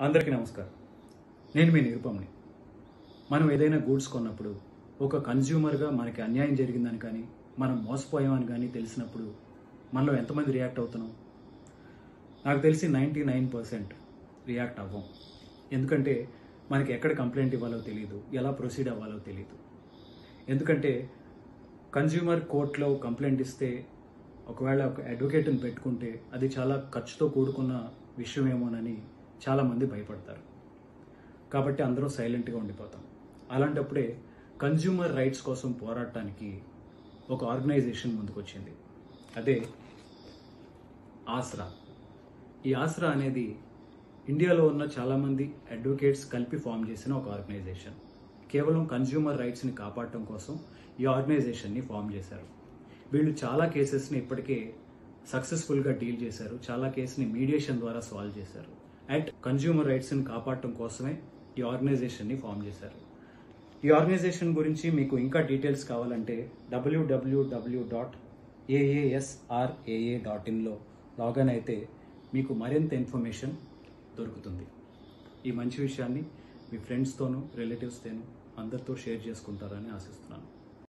అందరికీ నమస్కారం. నేను మీ నిరుపమ్ని. మనం ఏదైనా గూడ్స్ కొన్నప్పుడు ఒక కన్జ్యూమర్గా మనకి అన్యాయం జరిగిందని కానీ మనం మోసపోయామని కానీ తెలిసినప్పుడు మనలో ఎంతమంది రియాక్ట్ అవుతున్నాం? నాకు తెలిసి 99% రియాక్ట్ అవ్వం. ఎందుకంటే మనకి ఎక్కడ కంప్లైంట్ ఇవ్వాలో తెలియదు, ఎలా ప్రొసీడ్ అవ్వాలో తెలియదు. ఎందుకంటే కన్జ్యూమర్ కోర్టులో కంప్లైంట్ ఇస్తే ఒకవేళ ఒక అడ్వకేట్ని పెట్టుకుంటే అది చాలా ఖర్చుతో కూడుకున్న విషయమేమోనని చాలామంది భయపడతారు. కాబట్టి అందరూ సైలెంట్గా ఉండిపోతాం. అలాంటప్పుడే కన్జ్యూమర్ రైట్స్ కోసం పోరాడటానికి ఒక ఆర్గనైజేషన్ ముందుకొచ్చింది. అదే ఆస్రా. ఈ ఆస్రా అనేది ఇండియాలో ఉన్న చాలామంది అడ్వకేట్స్ కలిపి ఫామ్ చేసిన ఒక ఆర్గనైజేషన్. కేవలం కన్జ్యూమర్ రైట్స్ని కాపాడటం కోసం ఈ ఆర్గనైజేషన్ని ఫామ్ చేశారు. వీళ్ళు చాలా కేసెస్ని ఇప్పటికే సక్సెస్ఫుల్గా డీల్ చేశారు. చాలా కేసుని మీడియేషన్ ద్వారా సాల్వ్ చేశారు. అండ్ కన్జ్యూమర్ రైట్స్ని కాపాడటం కోసమే ఈ ఆర్గనైజేషన్ని ఫామ్ చేశారు. ఈ ఆర్గనైజేషన్ గురించి మీకు ఇంకా డీటెయిల్స్ కావాలంటే www.aasraa.in లాగిన్ అయితే మీకు మరింత ఇన్ఫర్మేషన్ దొరుకుతుంది. ఈ మంచి విషయాన్ని మీ ఫ్రెండ్స్తోనూ రిలేటివ్స్తోనూ అందరితో షేర్ చేసుకుంటారని ఆశిస్తున్నాను.